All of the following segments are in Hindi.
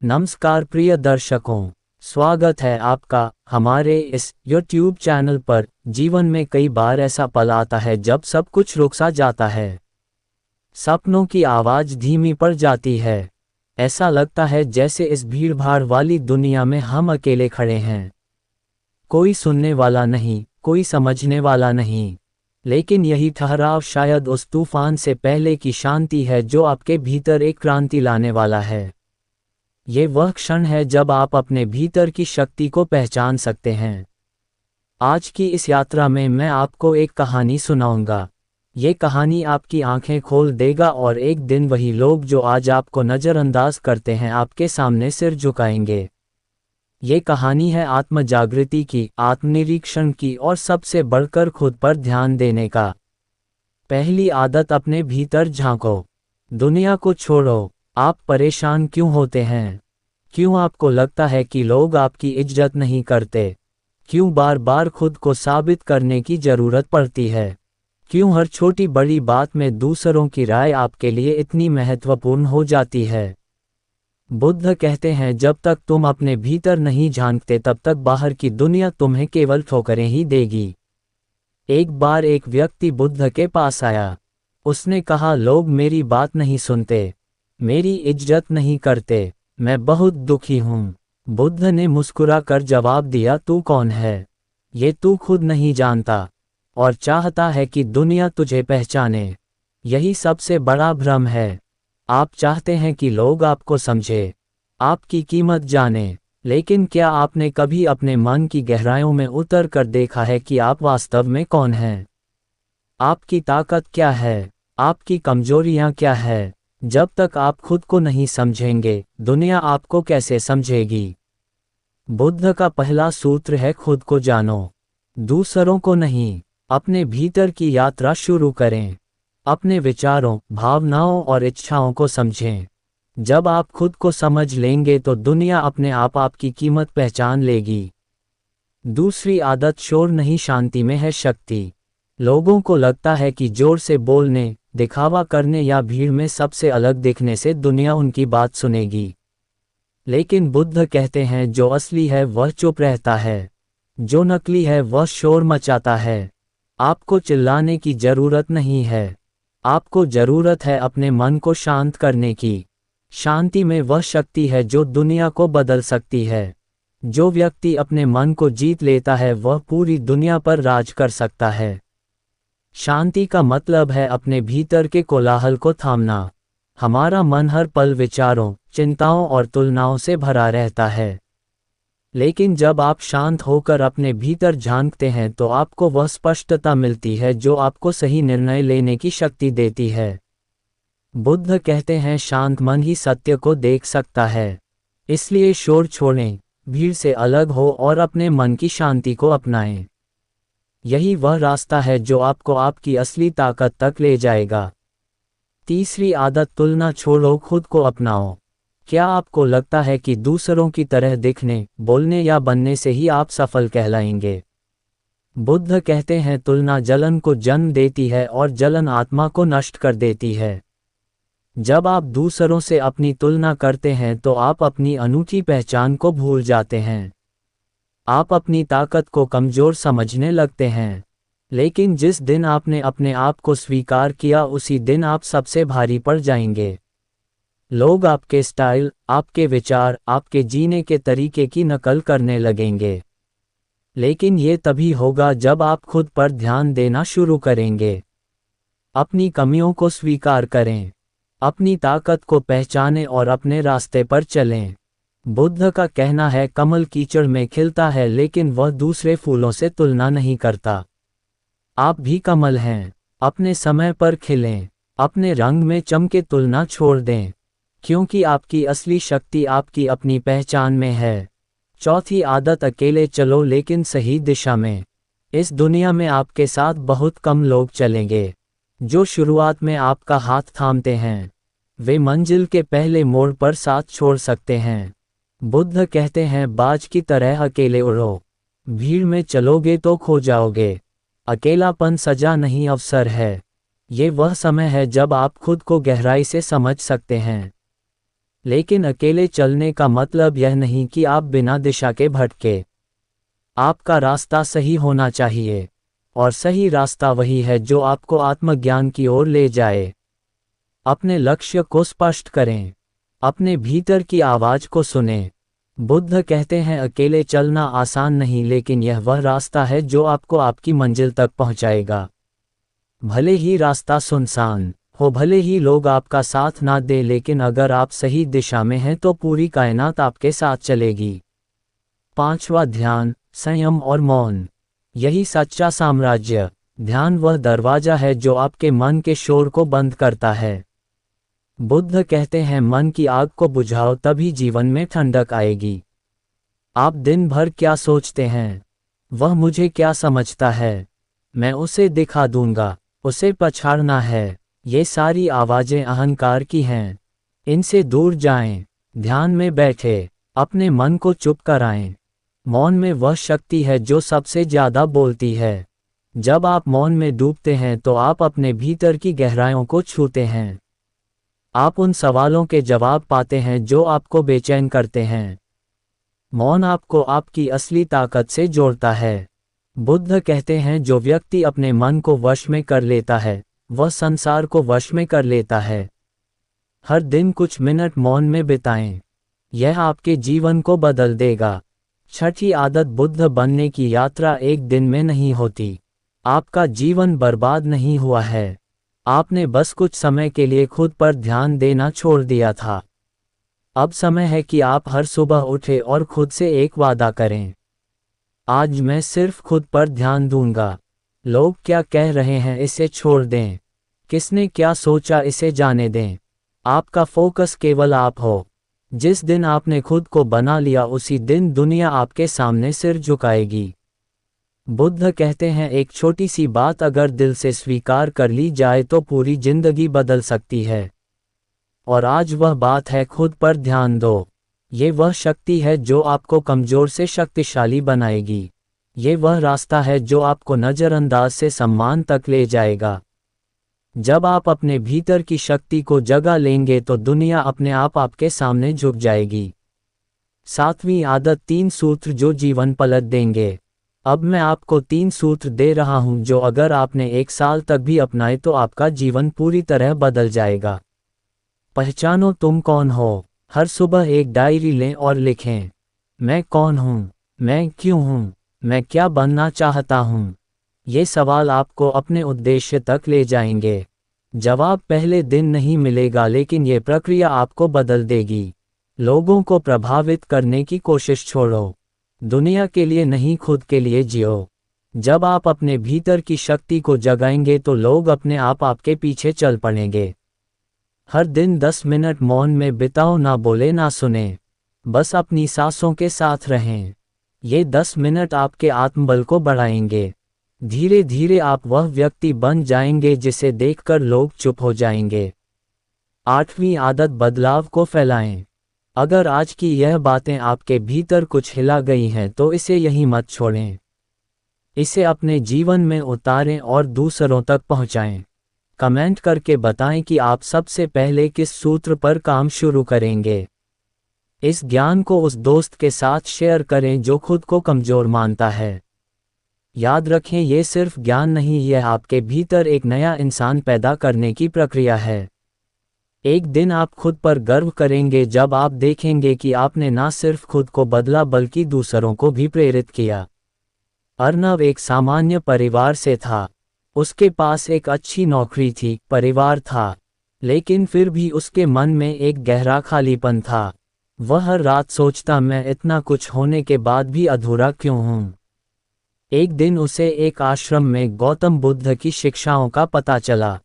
नमस्कार प्रिय दर्शकों, स्वागत है आपका हमारे इस YouTube चैनल पर। जीवन में कई बार ऐसा पल आता है जब सब कुछ रुक सा जाता है। सपनों की आवाज़ धीमी पड़ जाती है। ऐसा लगता है जैसे इस भीड़-भाड़ वाली दुनिया में हम अकेले खड़े हैं। कोई सुनने वाला नहीं, कोई समझने वाला नहीं। लेकिन यही ठहराव शायद उस तूफान से पहले की शांति है जो आपके भीतर एक क्रांति लाने वाला है। ये वह क्षण है जब आप अपने भीतर की शक्ति को पहचान सकते हैं। आज की इस यात्रा में मैं आपको एक कहानी सुनाऊंगा। ये कहानी आपकी आंखें खोल देगा और एक दिन वही लोग जो आज आपको नज़रअंदाज करते हैं आपके सामने सिर झुकाएंगे। ये कहानी है आत्म जागृति की, आत्मनिरीक्षण की और सबसे बढ़कर खुद पर ध्यान देने का। पहली आदत, अपने भीतर झांको। दुनिया को छोड़ो। आप परेशान क्यों होते हैं? क्यों आपको लगता है कि लोग आपकी इज्जत नहीं करते? क्यों बार बार खुद को साबित करने की ज़रूरत पड़ती है? क्यों हर छोटी बड़ी बात में दूसरों की राय आपके लिए इतनी महत्वपूर्ण हो जाती है? बुद्ध कहते हैं, जब तक तुम अपने भीतर नहीं झांकते तब तक बाहर की दुनिया तुम्हें केवल ठोकरें ही देगी। एक बार एक व्यक्ति बुद्ध के पास आया। उसने कहा, लोग मेरी बात नहीं सुनते, मेरी इज्जत नहीं करते, मैं बहुत दुखी हूँ। बुद्ध ने मुस्कुराकर जवाब दिया, तू कौन है? ये तू खुद नहीं जानता और चाहता है कि दुनिया तुझे पहचाने। यही सबसे बड़ा भ्रम है। आप चाहते हैं कि लोग आपको समझे, आपकी कीमत जाने, लेकिन क्या आपने कभी अपने मन की गहराइयों में उतर कर देखा है कि आप वास्तव में कौन हैं? आपकी ताकत क्या है? आपकी कमजोरियां क्या है? जब तक आप खुद को नहीं समझेंगे, दुनिया आपको कैसे समझेगी? बुद्ध का पहला सूत्र है, खुद को जानो, दूसरों को नहीं। अपने भीतर की यात्रा शुरू करें। अपने विचारों, भावनाओं और इच्छाओं को समझें। जब आप खुद को समझ लेंगे तो दुनिया अपने आप आपकी कीमत पहचान लेगी। दूसरी आदत, शोर नहीं, शांति में है शक्ति। लोगों को लगता है कि जोर से बोलने, दिखावा करने या भीड़ में सबसे अलग दिखने से दुनिया उनकी बात सुनेगी। लेकिन बुद्ध कहते हैं, जो असली है वह चुप रहता है, जो नकली है वह शोर मचाता है। आपको चिल्लाने की जरूरत नहीं है, आपको जरूरत है अपने मन को शांत करने की। शांति में वह शक्ति है जो दुनिया को बदल सकती है। जो व्यक्ति अपने मन को जीत लेता है वह पूरी दुनिया पर राज कर सकता है। शांति का मतलब है अपने भीतर के कोलाहल को थामना। हमारा मन हर पल विचारों, चिंताओं और तुलनाओं से भरा रहता है। लेकिन जब आप शांत होकर अपने भीतर झांकते हैं तो आपको वह स्पष्टता मिलती है जो आपको सही निर्णय लेने की शक्ति देती है। बुद्ध कहते हैं, शांत मन ही सत्य को देख सकता है। इसलिए शोर छोड़ें, भीड़ से अलग हो और अपने मन की शांति को अपनाएं। यही वह रास्ता है जो आपको आपकी असली ताकत तक ले जाएगा। तीसरी आदत, तुलना छोड़ो, खुद को अपनाओ। क्या आपको लगता है कि दूसरों की तरह दिखने, बोलने या बनने से ही आप सफल कहलाएंगे? बुद्ध कहते हैं, तुलना जलन को जन्म देती है और जलन आत्मा को नष्ट कर देती है। जब आप दूसरों से अपनी तुलना करते हैं तो आप अपनी अनूठी पहचान को भूल जाते हैं। आप अपनी ताकत को कमज़ोर समझने लगते हैं। लेकिन जिस दिन आपने अपने आप को स्वीकार किया उसी दिन आप सबसे भारी पड़ जाएंगे। लोग आपके स्टाइल, आपके विचार, आपके जीने के तरीके की नकल करने लगेंगे। लेकिन ये तभी होगा जब आप खुद पर ध्यान देना शुरू करेंगे। अपनी कमियों को स्वीकार करें, अपनी ताकत को पहचानें और अपने रास्ते पर चलें। बुद्ध का कहना है, कमल कीचड़ में खिलता है लेकिन वह दूसरे फूलों से तुलना नहीं करता। आप भी कमल हैं, अपने समय पर खिलें, अपने रंग में चमके, तुलना छोड़ दें, क्योंकि आपकी असली शक्ति आपकी अपनी पहचान में है। चौथी आदत, अकेले चलो लेकिन सही दिशा में। इस दुनिया में आपके साथ बहुत कम लोग चलेंगे जो शुरुआत में आपका हाथ थामते हैं। वे मंजिल के पहले मोड़ पर साथ छोड़ सकते हैं। बुद्ध कहते हैं, बाज की तरह अकेले उड़ो। भीड़ में चलोगे तो खो जाओगे। अकेलापन सजा नहीं, अवसर है। ये वह समय है जब आप खुद को गहराई से समझ सकते हैं। लेकिन अकेले चलने का मतलब यह नहीं कि आप बिना दिशा के भटके। आपका रास्ता सही होना चाहिए, और सही रास्ता वही है जो आपको आत्मज्ञान की ओर ले जाए। अपने लक्ष्य को स्पष्ट करें, अपने भीतर की आवाज को सुनें। बुद्ध कहते हैं अकेले चलना आसान नहीं, लेकिन यह वह रास्ता है जो आपको आपकी मंजिल तक पहुंचाएगा। भले ही रास्ता सुनसान हो, भले ही लोग आपका साथ ना दे, लेकिन अगर आप सही दिशा में हैं तो पूरी कायनात आपके साथ चलेगी। 5वां ध्यान, संयम और मौन। यही सच्चा साम्राज्य। ध्यान वह दरवाजा है जो आपके मन के शोर को बंद करता है। बुद्ध कहते हैं मन की आग को बुझाओ, तभी जीवन में ठंडक आएगी। आप दिन भर क्या सोचते हैं? वह मुझे क्या समझता है? मैं उसे दिखा दूंगा, उसे पछाड़ना है। ये सारी आवाजें अहंकार की हैं। इनसे दूर जाएं, ध्यान में बैठे, अपने मन को चुप कराएं। मौन में वह शक्ति है जो सबसे ज्यादा बोलती है। जब आप मौन में डूबते हैं तो आप अपने भीतर की गहराइयों को छूते हैं। आप उन सवालों के जवाब पाते हैं जो आपको बेचैन करते हैं। मौन आपको आपकी असली ताकत से जोड़ता है। बुद्ध कहते हैं जो व्यक्ति अपने मन को वश में कर लेता है, वह संसार को वश में कर लेता है। हर दिन कुछ मिनट मौन में बिताएं। यह आपके जीवन को बदल देगा। छठी आदत, बुद्ध बनने की यात्रा एक दिन में नहीं होती। आपका जीवन बर्बाद नहीं हुआ है। आपने बस कुछ समय के लिए खुद पर ध्यान देना छोड़ दिया था। अब समय है कि आप हर सुबह उठें और खुद से एक वादा करें। आज मैं सिर्फ खुद पर ध्यान दूंगा। लोग क्या कह रहे हैं इसे छोड़ दें। किसने क्या सोचा इसे जाने दें। आपका फोकस केवल आप हो। जिस दिन आपने खुद को बना लिया उसी दिन दुनिया आपके सामने सिर झुकाएगी। बुद्ध कहते हैं एक छोटी सी बात अगर दिल से स्वीकार कर ली जाए तो पूरी जिंदगी बदल सकती है। और आज वह बात है, खुद पर ध्यान दो। ये वह शक्ति है जो आपको कमजोर से शक्तिशाली बनाएगी। ये वह रास्ता है जो आपको नजरअंदाज से सम्मान तक ले जाएगा। जब आप अपने भीतर की शक्ति को जगा लेंगे तो दुनिया अपने आप आपके सामने झुक जाएगी। 7वीं आदत, 3 सूत्र जो जीवन पलट देंगे। अब मैं आपको 3 सूत्र दे रहा हूं जो अगर आपने 1 साल तक भी अपनाए तो आपका जीवन पूरी तरह बदल जाएगा। पहचानो तुम कौन हो। हर सुबह एक डायरी लें और लिखें, मैं कौन हूँ, मैं क्यों हूँ, मैं क्या बनना चाहता हूँ। ये सवाल आपको अपने उद्देश्य तक ले जाएंगे। जवाब पहले दिन नहीं मिलेगा, लेकिन ये प्रक्रिया आपको बदल देगी। लोगों को प्रभावित करने की कोशिश छोड़ो। दुनिया के लिए नहीं, खुद के लिए जियो। जब आप अपने भीतर की शक्ति को जगाएंगे तो लोग अपने आप आपके पीछे चल पड़ेंगे। हर दिन 10 मिनट मौन में बिताओ, ना बोले ना सुने, बस अपनी सांसों के साथ रहें। ये 10 मिनट आपके आत्मबल को बढ़ाएंगे। धीरे धीरे आप वह व्यक्ति बन जाएंगे जिसे देखकर लोग चुप हो जाएंगे। 8वीं आदत, बदलाव को फैलाएं। अगर आज की यह बातें आपके भीतर कुछ हिला गई हैं तो इसे यहीं मत छोड़ें। इसे अपने जीवन में उतारें और दूसरों तक पहुंचाएं। कमेंट करके बताएं कि आप सबसे पहले किस सूत्र पर काम शुरू करेंगे। इस ज्ञान को उस दोस्त के साथ शेयर करें जो खुद को कमजोर मानता है। याद रखें, ये सिर्फ ज्ञान नहीं, यह आपके भीतर एक नया इंसान पैदा करने की प्रक्रिया है। एक दिन आप खुद पर गर्व करेंगे जब आप देखेंगे कि आपने ना सिर्फ खुद को बदला बल्कि दूसरों को भी प्रेरित किया। अर्नव एक सामान्य परिवार से था। उसके पास एक अच्छी नौकरी थी, परिवार था, लेकिन फिर भी उसके मन में एक गहरा खालीपन था। वह हर रात सोचता, मैं इतना कुछ होने के बाद भी अधूरा क्यों हूँ। एक दिन उसे एक आश्रम में गौतम बुद्ध की शिक्षाओं का पता चला।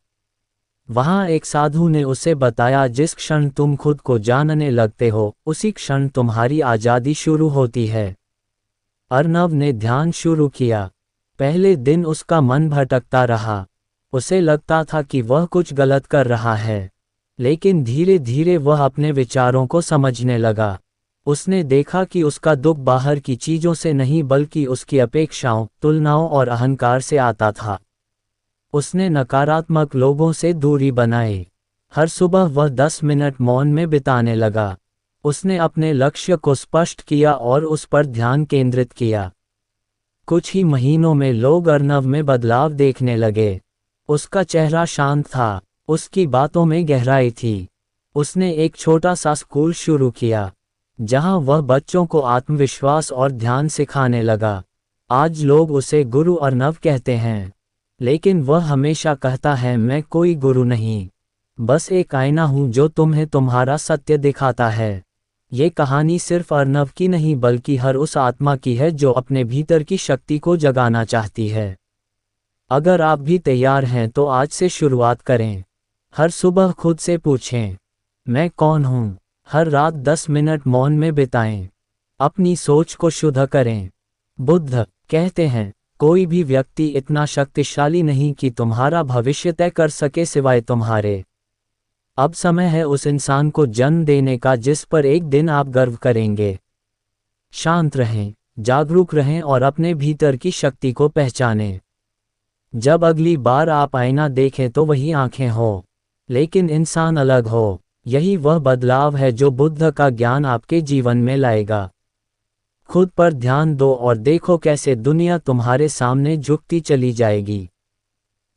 वहाँ एक साधु ने उसे बताया, जिस क्षण तुम खुद को जानने लगते हो उसी क्षण तुम्हारी आज़ादी शुरू होती है। अर्नव ने ध्यान शुरू किया। पहले दिन उसका मन भटकता रहा। उसे लगता था कि वह कुछ गलत कर रहा है, लेकिन धीरे धीरे वह अपने विचारों को समझने लगा। उसने देखा कि उसका दुख बाहर की चीजों से नहीं बल्कि उसकी अपेक्षाओं, तुलनाओं और अहंकार से आता था। उसने नकारात्मक लोगों से दूरी बनाई। हर सुबह वह 10 मिनट मौन में बिताने लगा। उसने अपने लक्ष्य को स्पष्ट किया और उस पर ध्यान केंद्रित किया। कुछ ही महीनों में लोग अर्नव में बदलाव देखने लगे। उसका चेहरा शांत था, उसकी बातों में गहराई थी। उसने एक छोटा सा स्कूल शुरू किया, जहां वह बच्चों को आत्मविश्वास और ध्यान सिखाने लगा। आज लोग उसे गुरु अर्नव कहते हैं, लेकिन वह हमेशा कहता है, मैं कोई गुरु नहीं, बस एक आईना हूं जो तुम्हें तुम्हारा सत्य दिखाता है। ये कहानी सिर्फ अर्नव की नहीं बल्कि हर उस आत्मा की है जो अपने भीतर की शक्ति को जगाना चाहती है। अगर आप भी तैयार हैं तो आज से शुरुआत करें। हर सुबह खुद से पूछें, मैं कौन हूँ? हर रात 10 मिनट मौन में बिताएं। अपनी सोच को शुद्ध करें। बुद्ध कहते हैं, कोई भी व्यक्ति इतना शक्तिशाली नहीं कि तुम्हारा भविष्य तय कर सके सिवाय तुम्हारे। अब समय है उस इंसान को जन्म देने का जिस पर एक दिन आप गर्व करेंगे। शांत रहें, जागरूक रहें और अपने भीतर की शक्ति को पहचानें। जब अगली बार आप आईना देखें तो वही आंखें हो, लेकिन इंसान अलग हो। यही वह बदलाव है जो बुद्ध का ज्ञान आपके जीवन में लाएगा। खुद पर ध्यान दो और देखो कैसे दुनिया तुम्हारे सामने झुकती चली जाएगी।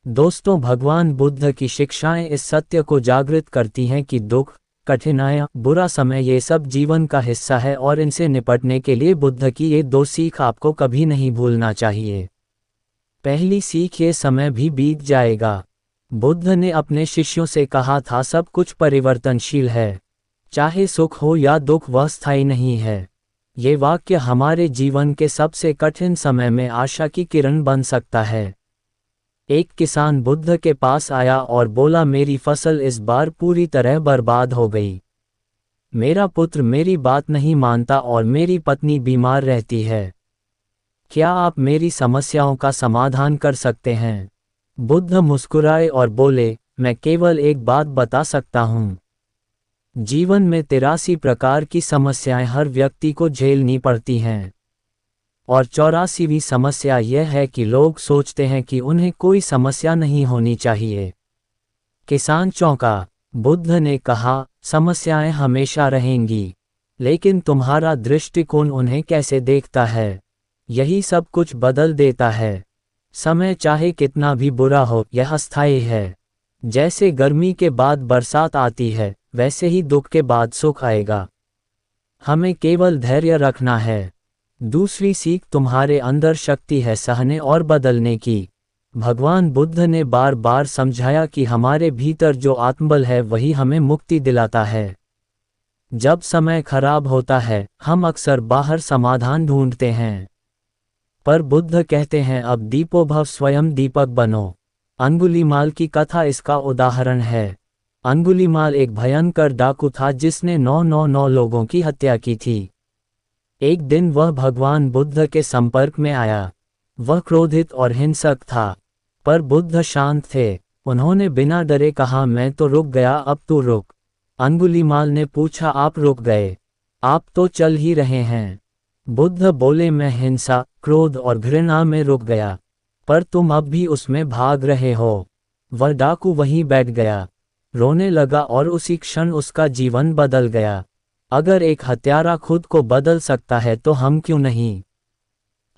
दोस्तों, भगवान बुद्ध की शिक्षाएं इस सत्य को जागृत करती हैं कि दुख, कठिनाइयां, बुरा समय ये सब जीवन का हिस्सा है और इनसे निपटने के लिए बुद्ध की ये 2 सीख आपको कभी नहीं भूलना चाहिए। पहली सीख, ये समय भी बीत जाएगा। बुद्ध ने अपने शिष्यों से कहा था, सब कुछ परिवर्तनशील है, चाहे सुख हो या दुख वह स्थायी नहीं है। ये वाक्य हमारे जीवन के सबसे कठिन समय में आशा की किरण बन सकता है। एक किसान बुद्ध के पास आया और बोला, मेरी फसल इस बार पूरी तरह बर्बाद हो गई। मेरा पुत्र मेरी बात नहीं मानता और मेरी पत्नी बीमार रहती है। क्या आप मेरी समस्याओं का समाधान कर सकते हैं? बुद्ध मुस्कुराए और बोले, मैं केवल एक बात बता सकता हूँ। जीवन में 83 प्रकार की समस्याएं हर व्यक्ति को झेलनी पड़ती हैं, और 84वीं समस्या यह है कि लोग सोचते हैं कि उन्हें कोई समस्या नहीं होनी चाहिए। किसान चौंका। बुद्ध ने कहा, समस्याएं हमेशा रहेंगी, लेकिन तुम्हारा दृष्टिकोण उन्हें कैसे देखता है, यही सब कुछ बदल देता है। समय चाहे कितना भी बुरा हो, यह अस्थायी है। जैसे गर्मी के बाद बरसात आती है, वैसे ही दुख के बाद सुख आएगा। हमें केवल धैर्य रखना है। दूसरी सीख, तुम्हारे अंदर शक्ति है सहने और बदलने की। भगवान बुद्ध ने बार बार समझाया कि हमारे भीतर जो आत्मबल है वही हमें मुक्ति दिलाता है। जब समय खराब होता है, हम अक्सर बाहर समाधान ढूंढते हैं, पर बुद्ध कहते हैं, अब दीपो भव, स्वयं दीपक बनो। अंगुलीमाल की कथा इसका उदाहरण है। अंगुलीमाल एक भयंकर डाकू था जिसने 999 लोगों की हत्या की थी। एक दिन वह भगवान बुद्ध के संपर्क में आया। वह क्रोधित और हिंसक था, पर बुद्ध शांत थे। उन्होंने बिना डरे कहा, मैं तो रुक गया, अब तू रुक। अंगुलीमाल ने पूछा, आप रुक गए? आप तो चल ही रहे हैं। बुद्ध बोले, मैं हिंसा, क्रोध और घृणा में रुक गया, पर तुम अब भी उसमें भाग रहे हो। वह डाकू वहीं बैठ गया, रोने लगा और उसी क्षण उसका जीवन बदल गया। अगर एक हत्यारा खुद को बदल सकता है तो हम क्यों नहीं?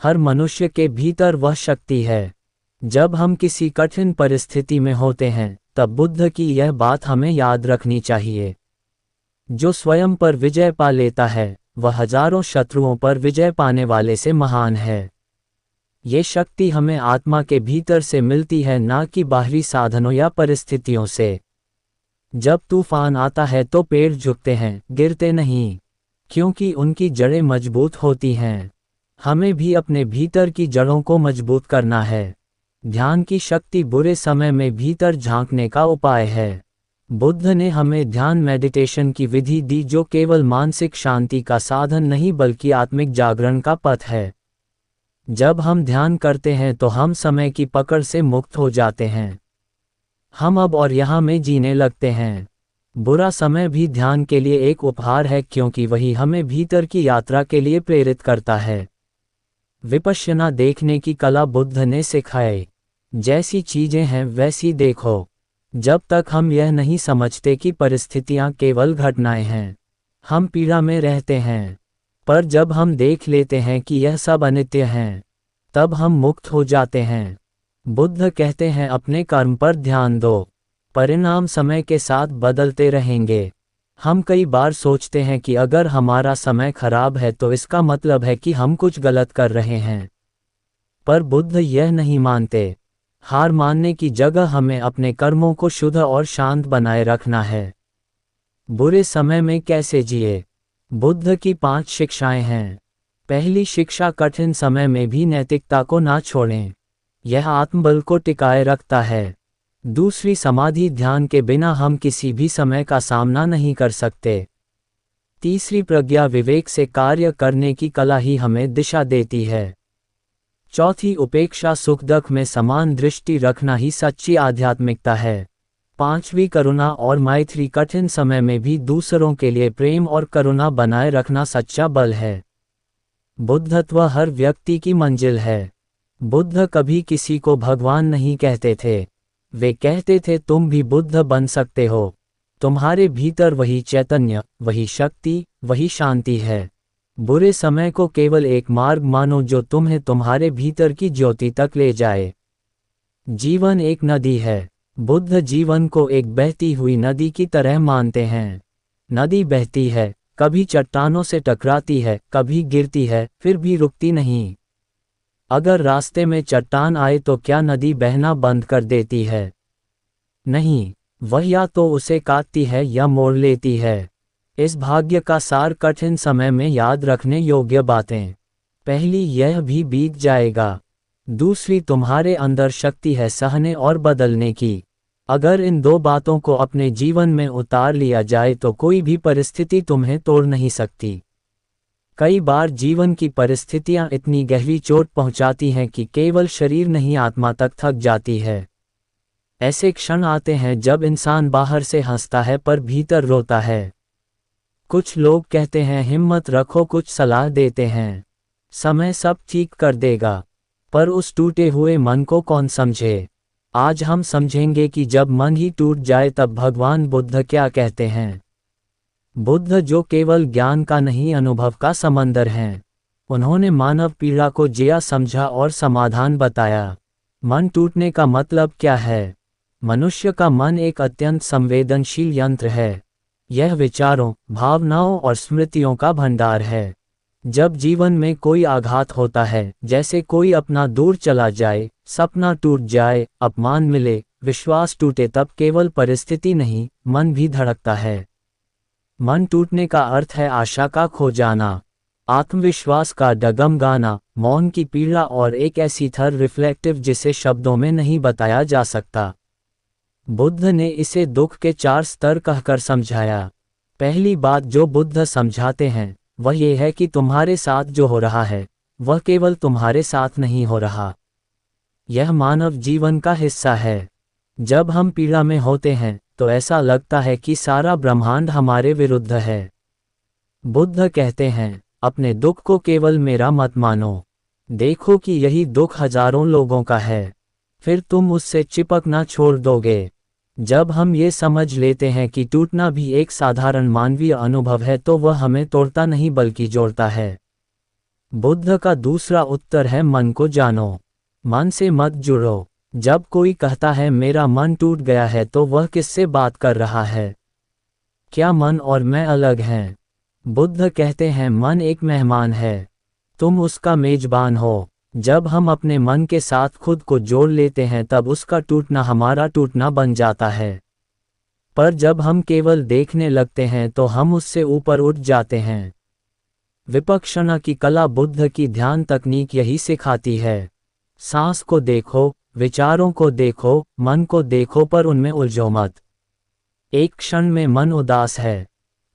हर मनुष्य के भीतर वह शक्ति है। जब हम किसी कठिन परिस्थिति में होते हैं, तब बुद्ध की यह बात हमें याद रखनी चाहिए। जो स्वयं पर विजय पा लेता है, वह हजारों शत्रुओं पर विजय पाने वाले से महान है। ये शक्ति हमें आत्मा के भीतर से मिलती है, ना कि बाहरी साधनों या परिस्थितियों से। जब तूफान आता है तो पेड़ झुकते हैं, गिरते नहीं, क्योंकि उनकी जड़ें मजबूत होती हैं। हमें भी अपने भीतर की जड़ों को मजबूत करना है। ध्यान की शक्ति बुरे समय में भीतर झांकने का उपाय है। बुद्ध ने हमें ध्यान मेडिटेशन की विधि दी, जो केवल मानसिक शांति का साधन नहीं बल्कि आत्मिक जागरण का पथ है। जब हम ध्यान करते हैं तो हम समय की पकड़ से मुक्त हो जाते हैं। हम अब और यहाँ में जीने लगते हैं। बुरा समय भी ध्यान के लिए एक उपहार है, क्योंकि वही हमें भीतर की यात्रा के लिए प्रेरित करता है। विपश्यना देखने की कला बुद्ध ने सिखाई। जैसी चीजें हैं वैसी देखो। जब तक हम यह नहीं समझते कि परिस्थितियां केवल घटनाएं हैं, हम पीड़ा में रहते हैं। पर जब हम देख लेते हैं कि यह सब अनित्य हैं, तब हम मुक्त हो जाते हैं। बुद्ध कहते हैं अपने कर्म पर ध्यान दो, परिणाम समय के साथ बदलते रहेंगे। हम कई बार सोचते हैं कि अगर हमारा समय खराब है तो इसका मतलब है कि हम कुछ गलत कर रहे हैं। पर बुद्ध यह नहीं मानते। हार मानने की जगह हमें अपने कर्मों को शुद्ध और शांत बनाए रखना है। बुरे समय में कैसे जिए? बुद्ध की 5 शिक्षाएं हैं। पहली शिक्षा, कठिन समय में भी नैतिकता को ना छोड़ें। यह आत्मबल को टिकाए रखता है। दूसरी, समाधि ध्यान के बिना हम किसी भी समय का सामना नहीं कर सकते। तीसरी, प्रज्ञा विवेक से कार्य करने की कला ही हमें दिशा देती है। चौथी, उपेक्षा सुख दुख में समान दृष्टि रखना ही सच्ची आध्यात्मिकता है। पांचवी, करुणा और मैत्री, कठिन समय में भी दूसरों के लिए प्रेम और करुणा बनाए रखना सच्चा बल है। बुद्धत्व हर व्यक्ति की मंजिल है। बुद्ध कभी किसी को भगवान नहीं कहते थे। वे कहते थे तुम भी बुद्ध बन सकते हो। तुम्हारे भीतर वही चैतन्य, वही शक्ति, वही शांति है। बुरे समय को केवल एक मार्ग मानो जो तुम्हें तुम्हारे भीतर की ज्योति तक ले जाए। जीवन एक नदी है। बुद्ध जीवन को एक बहती हुई नदी की तरह मानते हैं। नदी बहती है, कभी चट्टानों से टकराती है, कभी गिरती है, फिर भी रुकती नहीं। अगर रास्ते में चट्टान आए तो क्या नदी बहना बंद कर देती है? नहीं, वह या तो उसे काटती है या मोड़ लेती है। इस भाग्य का सार, कठिन समय में याद रखने योग्य बातें। पहली, यह भी बीत जाएगा। दूसरी, तुम्हारे अंदर शक्ति है सहने और बदलने की। अगर इन 2 बातों को अपने जीवन में उतार लिया जाए तो कोई भी परिस्थिति तुम्हें तोड़ नहीं सकती। कई बार जीवन की परिस्थितियां इतनी गहरी चोट पहुंचाती हैं कि केवल शरीर नहीं आत्मा तक थक जाती है। ऐसे क्षण आते हैं जब इंसान बाहर से हंसता है पर भीतर रोता है। कुछ लोग कहते हैं हिम्मत रखो, कुछ सलाह देते हैं समय सब ठीक कर देगा। पर उस टूटे हुए मन को कौन समझे? आज हम समझेंगे कि जब मन ही टूट जाए तब भगवान बुद्ध क्या कहते हैं। बुद्ध जो केवल ज्ञान का नहीं, अनुभव का समंदर हैं। उन्होंने मानव पीड़ा को जिया समझा और समाधान बताया। मन टूटने का मतलब क्या है? मनुष्य का मन एक अत्यंत संवेदनशील यंत्र है। यह विचारों, भावनाओं और स्मृतियों का भंडार है। जब जीवन में कोई आघात होता है, जैसे कोई अपना दूर चला जाए, सपना टूट जाए, अपमान मिले, विश्वास टूटे, तब केवल परिस्थिति नहीं, मन भी धड़कता है। मन टूटने का अर्थ है आशा का खो जाना, आत्मविश्वास का डगमगाना, मौन की पीड़ा और एक ऐसी थर रिफ्लेक्टिव जिसे शब्दों में नहीं बताया जा सकता। बुद्ध ने इसे दुख के 4 स्तर कहकर समझाया। पहली बात जो बुद्ध समझाते हैं वह ये है कि तुम्हारे साथ जो हो रहा है वह केवल तुम्हारे साथ नहीं हो रहा। यह मानव जीवन का हिस्सा है। जब हम पीड़ा में होते हैं तो ऐसा लगता है कि सारा ब्रह्मांड हमारे विरुद्ध है। बुद्ध कहते हैं अपने दुख को केवल मेरा मत मानो। देखो कि यही दुख हजारों लोगों का है, फिर तुम उससे चिपकना छोड़ दोगे। जब हम ये समझ लेते हैं कि टूटना भी एक साधारण मानवीय अनुभव है तो वह हमें तोड़ता नहीं बल्कि जोड़ता है। बुद्ध का दूसरा उत्तर है मन को जानो, मन से मत जुड़ो। जब कोई कहता है मेरा मन टूट गया है तो वह किससे बात कर रहा है? क्या मन और मैं अलग हैं? बुद्ध कहते हैं मन एक मेहमान है, तुम उसका मेजबान हो। जब हम अपने मन के साथ खुद को जोड़ लेते हैं तब उसका टूटना हमारा टूटना बन जाता है। पर जब हम केवल देखने लगते हैं तो हम उससे ऊपर उठ जाते हैं। विपक्षणा की कला बुद्ध की ध्यान तकनीक यही सिखाती है। सांस को देखो, विचारों को देखो, मन को देखो पर उनमें उलझो मत। एक क्षण में मन उदास है,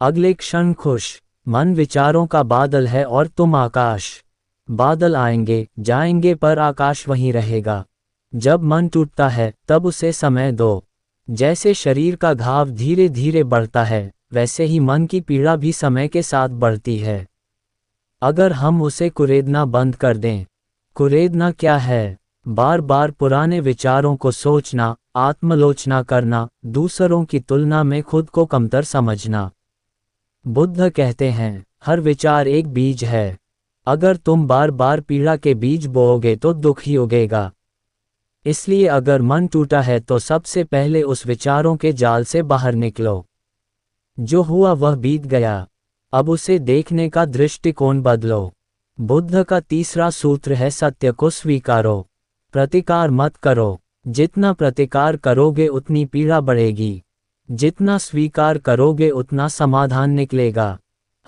अगले क्षण खुश। मन विचारों का बादल है और तुम आकाश। बादल आएंगे जाएंगे पर आकाश वहीं रहेगा। जब मन टूटता है तब उसे समय दो। जैसे शरीर का घाव धीरे धीरे बढ़ता है वैसे ही मन की पीड़ा भी समय के साथ बढ़ती है। अगर हम उसे कुरेदना बंद कर दें। कुरेदना क्या है? बार बार पुराने विचारों को सोचना, आत्मलोचना करना, दूसरों की तुलना में खुद को कमतर समझना। बुद्ध कहते हैं, हर विचार एक बीज है। अगर तुम बार बार पीड़ा के बीज बोओगे तो दुख ही उगेगा। इसलिए अगर मन टूटा है तो सबसे पहले उस विचारों के जाल से बाहर निकलो। जो हुआ वह बीत गया, अब उसे देखने का दृष्टिकोण बदलो। बुद्ध का तीसरा सूत्र है, सत्य को स्वीकारो। प्रतिकार मत करो। जितना प्रतिकार करोगे उतनी पीड़ा बढ़ेगी। जितना स्वीकार करोगे उतना समाधान निकलेगा।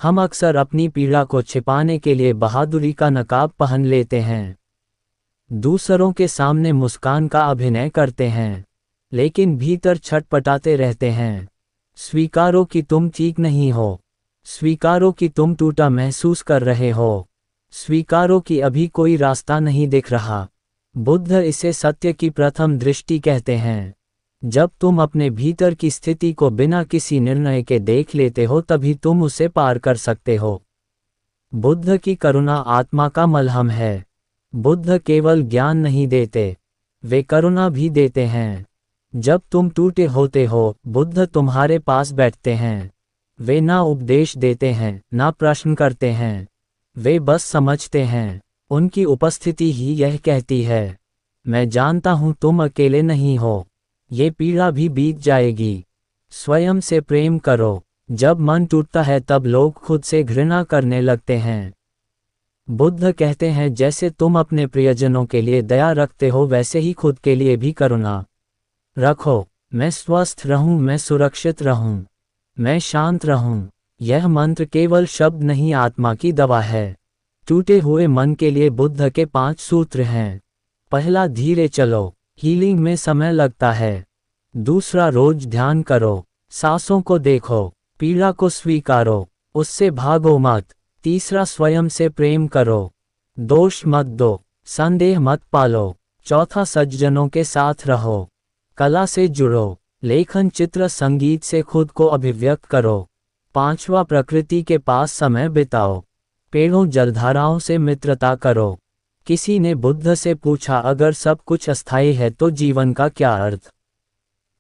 हम अक्सर अपनी पीड़ा को छिपाने के लिए बहादुरी का नकाब पहन लेते हैं। दूसरों के सामने मुस्कान का अभिनय करते हैं, लेकिन भीतर छटपटाते रहते हैं। स्वीकारो कि तुम ठीक नहीं हो। स्वीकारो कि तुम टूटा महसूस कर रहे हो। स्वीकारो कि अभी कोई रास्ता नहीं दिख रहा। बुद्ध इसे सत्य की प्रथम दृष्टि कहते हैं। जब तुम अपने भीतर की स्थिति को बिना किसी निर्णय के देख लेते हो तभी तुम उसे पार कर सकते हो। बुद्ध की करुणा आत्मा का मलहम है। बुद्ध केवल ज्ञान नहीं देते, वे करुणा भी देते हैं। जब तुम टूटे होते हो, बुद्ध तुम्हारे पास बैठते हैं। वे ना उपदेश देते हैं, ना प्रश्न करते हैं, वे बस समझते हैं। उनकी उपस्थिति ही यह कहती है, मैं जानता हूँ तुम अकेले नहीं हो, ये पीड़ा भी बीत जाएगी। स्वयं से प्रेम करो। जब मन टूटता है तब लोग खुद से घृणा करने लगते हैं। बुद्ध कहते हैं, जैसे तुम अपने प्रियजनों के लिए दया रखते हो वैसे ही खुद के लिए भी करुणा रखो। मैं स्वस्थ रहूं, मैं सुरक्षित रहूं, मैं शांत रहूं। यह मंत्र केवल शब्द नहीं, आत्मा की दवा है। टूटे हुए मन के लिए बुद्ध के 5 सूत्र हैं। पहला, धीरे चलो, हीलिंग में समय लगता है। दूसरा, रोज ध्यान करो, सांसों को देखो, पीड़ा को स्वीकारो, उससे भागो मत। तीसरा, स्वयं से प्रेम करो, दोष मत दो, संदेह मत पालो। चौथा, सज्जनों के साथ रहो, कला से जुड़ो, लेखन, चित्र, संगीत से खुद को अभिव्यक्त करो। पांचवा, प्रकृति के पास समय बिताओ, पेड़ों, जलधाराओं से मित्रता करो। किसी ने बुद्ध से पूछा, अगर सब कुछ अस्थायी है तो जीवन का क्या अर्थ?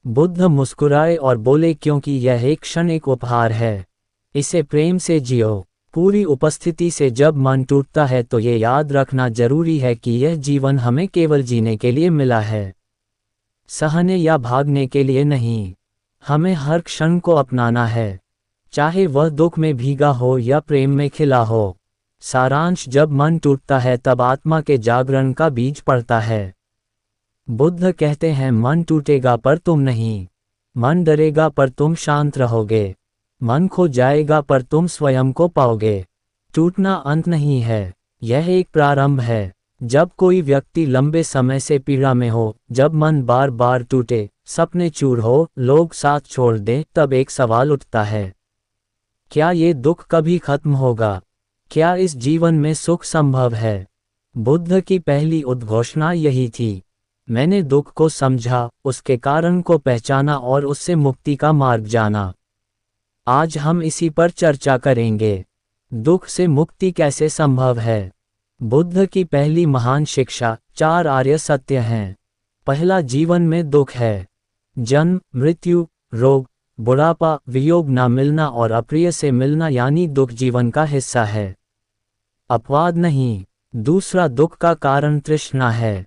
बुद्ध मुस्कुराए और बोले, क्योंकि यह एक क्षणिक उपहार है, इसे प्रेम से जियो, पूरी उपस्थिति से। जब मन टूटता है तो ये याद रखना जरूरी है कि यह जीवन हमें केवल जीने के लिए मिला है, सहने या भागने के लिए नहीं। हमें हर क्षण को अपनाना है, चाहे वह दुख में भीगा हो या प्रेम में खिला हो। सारांश, जब मन टूटता है तब आत्मा के जागरण का बीज पड़ता है। बुद्ध कहते हैं, मन टूटेगा पर तुम नहीं, मन डरेगा पर तुम शांत रहोगे, मन खो जाएगा पर तुम स्वयं को पाओगे। टूटना अंत नहीं है, यह एक प्रारंभ है। जब कोई व्यक्ति लंबे समय से पीड़ा में हो, जब मन बार बार टूटे, सपने चूर हो, लोग साथ छोड़ दें, तब एक सवाल उठता है, क्या ये दुख कभी खत्म होगा? क्या इस जीवन में सुख संभव है? बुद्ध की पहली उद्घोषणा यही थी, मैंने दुख को समझा, उसके कारण को पहचाना और उससे मुक्ति का मार्ग जाना। आज हम इसी पर चर्चा करेंगे, दुख से मुक्ति कैसे संभव है। बुद्ध की पहली महान शिक्षा 4 आर्य सत्य हैं। पहला, जीवन में दुख है। जन्म, मृत्यु, रोग, बुढ़ापा, वियोग, ना मिलना और अप्रिय से मिलना, यानी दुख जीवन का हिस्सा है, अपवाद नहीं। दूसरा, दुख का कारण तृष्णा है।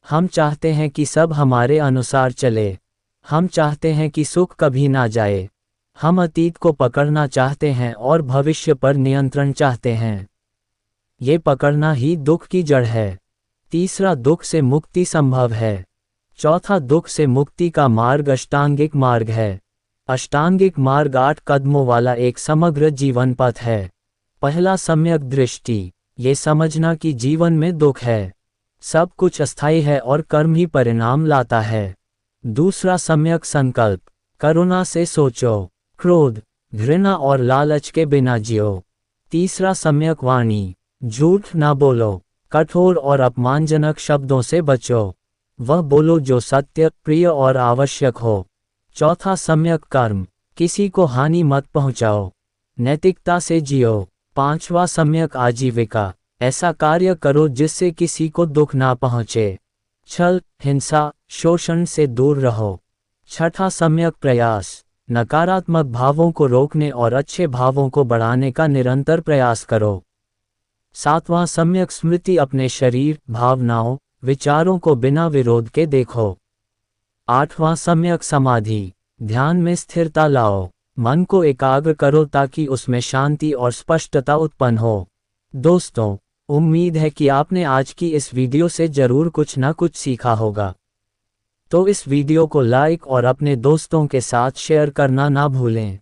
हम चाहते हैं कि सब हमारे अनुसार चले, हम चाहते हैं कि सुख कभी ना जाए, हम अतीत को पकड़ना चाहते हैं और भविष्य पर नियंत्रण चाहते हैं। ये पकड़ना ही दुख की जड़ है। तीसरा, दुख से मुक्ति संभव है। चौथा, दुख से मुक्ति का मार्ग अष्टांगिक मार्ग है। अष्टांगिक मार्ग 8 कदमों वाला एक समग्र जीवन पथ है। पहला, सम्यक दृष्टि, ये समझना कि जीवन में दुख है, सब कुछ अस्थायी है और कर्म ही परिणाम लाता है। दूसरा, सम्यक संकल्प, करुणा से सोचो, क्रोध, घृणा और लालच के बिना जियो। तीसरा, सम्यक वाणी, झूठ ना बोलो, कठोर और अपमानजनक शब्दों से बचो, वह बोलो जो सत्य, प्रिय और आवश्यक हो। चौथा, सम्यक कर्म, किसी को हानि मत पहुंचाओ, नैतिकता से जियो। पांचवा, सम्यक आजीविका, ऐसा कार्य करो जिससे किसी को दुख ना पहुंचे। छल, हिंसा, शोषण से दूर रहो। छठा, सम्यक प्रयास। नकारात्मक भावों को रोकने और अच्छे भावों को बढ़ाने का निरंतर प्रयास करो। सातवां, सम्यक स्मृति। अपने शरीर, भावनाओं, विचारों को बिना विरोध के देखो। आठवां, सम्यक समाधि। ध्यान में स्थिरता लाओ। मन को एकाग्र करो ताकि उसमें शांति और स्पष्टता उत्पन्न हो। दोस्तों, उम्मीद है कि आपने आज की इस वीडियो से जरूर कुछ ना कुछ सीखा होगा। तो इस वीडियो को लाइक और अपने दोस्तों के साथ शेयर करना ना भूलें।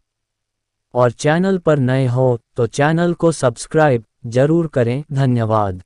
और चैनल पर नए हो तो चैनल को सब्सक्राइब जरूर करें। धन्यवाद।